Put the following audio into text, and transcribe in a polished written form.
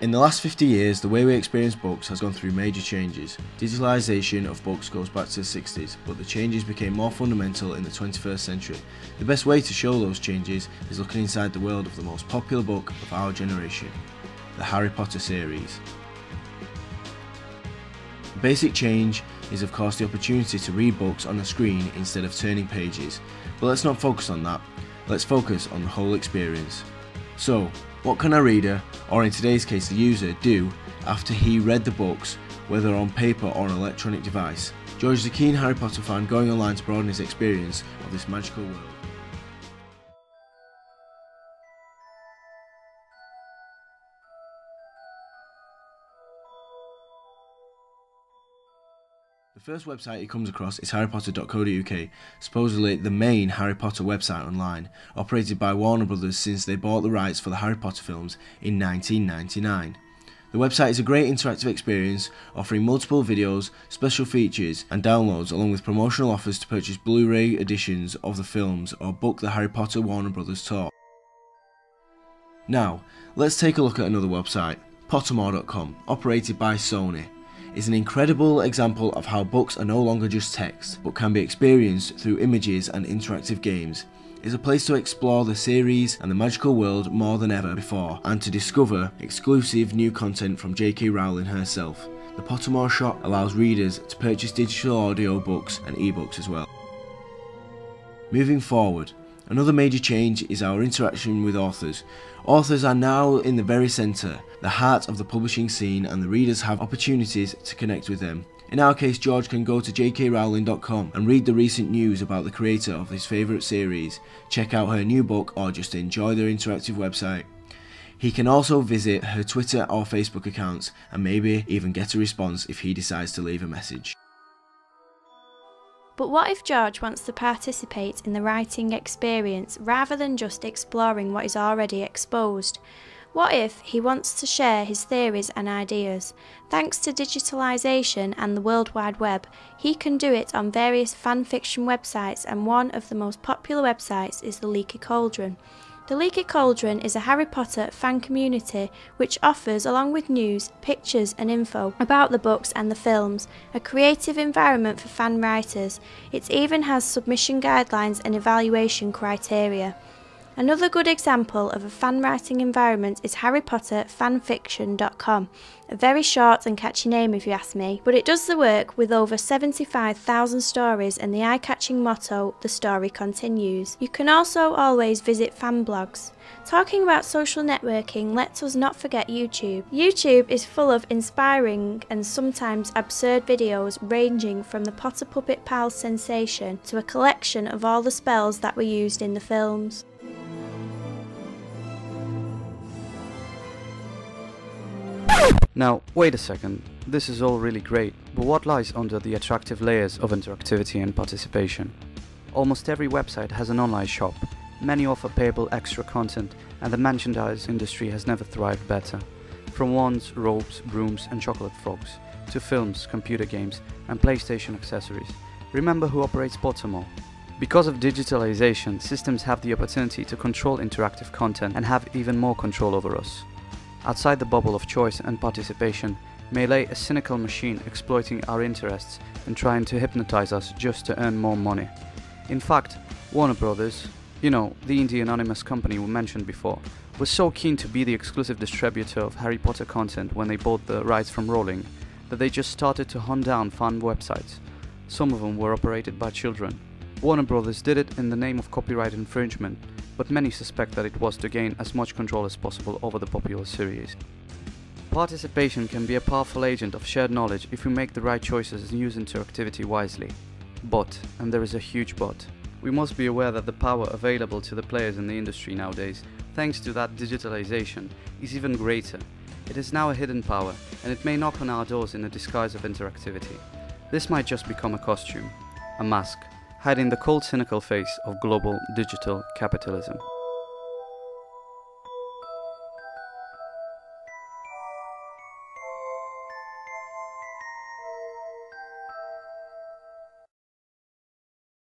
In the last 50 years, the way we experience books has gone through major changes. Digitalisation of books goes back to the 60s, but the changes became more fundamental in the 21st century. The best way to show those changes is looking inside the world of the most popular book of our generation, the Harry Potter series. The basic change is of course the opportunity to read books on a screen instead of turning pages, but let's not focus on that, let's focus on the whole experience. So, what can a reader, or in today's case the user, do after he read the books, whether on paper or an electronic device? George is a keen Harry Potter fan going online to broaden his experience of this magical world. The first website he comes across is harrypotter.co.uk, supposedly the main Harry Potter website online, operated by Warner Brothers since they bought the rights for the Harry Potter films in 1999. The website is a great interactive experience, offering multiple videos, special features and downloads, along with promotional offers to purchase Blu-ray editions of the films or book the Harry Potter Warner Brothers tour. Now, let's take a look at another website, Pottermore.com, operated by Sony. Is an incredible example of how books are no longer just text, but can be experienced through images and interactive games. It is a place to explore the series and the magical world more than ever before, and to discover exclusive new content from J.K. Rowling herself. The Pottermore shop allows readers to purchase digital audio books and ebooks as well. Moving forward, another major change is our interaction with authors. Authors are now in the very centre, the heart of the publishing scene, and the readers have opportunities to connect with them. In our case, George can go to jkrowling.com and read the recent news about the creator of his favourite series, check out her new book, or just enjoy their interactive website. He can also visit her Twitter or Facebook accounts and maybe even get a response if he decides to leave a message. But what if George wants to participate in the writing experience rather than just exploring what is already exposed? What if he wants to share his theories and ideas? Thanks to digitalisation and the World Wide Web, he can do it on various fan fiction websites, and one of the most popular websites is the Leaky Cauldron. The Leaky Cauldron is a Harry Potter fan community which offers, along with news, pictures and info about the books and the films, a creative environment for fan writers. It even has submission guidelines and evaluation criteria. Another good example of a fan writing environment is harrypotterfanfiction.com, a very short and catchy name if you ask me, but it does the work with over 75,000 stories and the eye-catching motto, "The story continues." You can also always visit fan blogs. Talking about social networking, let us not forget YouTube. YouTube is full of inspiring and sometimes absurd videos ranging from the Potter Puppet Pals sensation to a collection of all the spells that were used in the films. Now, wait a second, this is all really great, but what lies under the attractive layers of interactivity and participation? Almost every website has an online shop, many offer payable extra content, and the merchandise industry has never thrived better. From wands, robes, brooms and chocolate frogs, to films, computer games and PlayStation accessories. Remember who operates Pottermore? Because of digitalization, systems have the opportunity to control interactive content and have even more control over us. Outside the bubble of choice and participation may lay a cynical machine exploiting our interests and trying to hypnotize us just to earn more money. In fact, Warner Brothers, the indie anonymous company we mentioned before, was so keen to be the exclusive distributor of Harry Potter content when they bought the rights from Rowling, that they just started to hunt down fan websites. Some of them were operated by children. Warner Brothers did it in the name of copyright infringement, but many suspect that it was to gain as much control as possible over the popular series. Participation can be a powerful agent of shared knowledge if we make the right choices and use interactivity wisely. But, and there is a huge but, we must be aware that the power available to the players in the industry nowadays, thanks to that digitalization, is even greater. It is now a hidden power, and it may knock on our doors in the disguise of interactivity. This might just become a costume, a mask, hiding the cold, cynical face of global digital capitalism.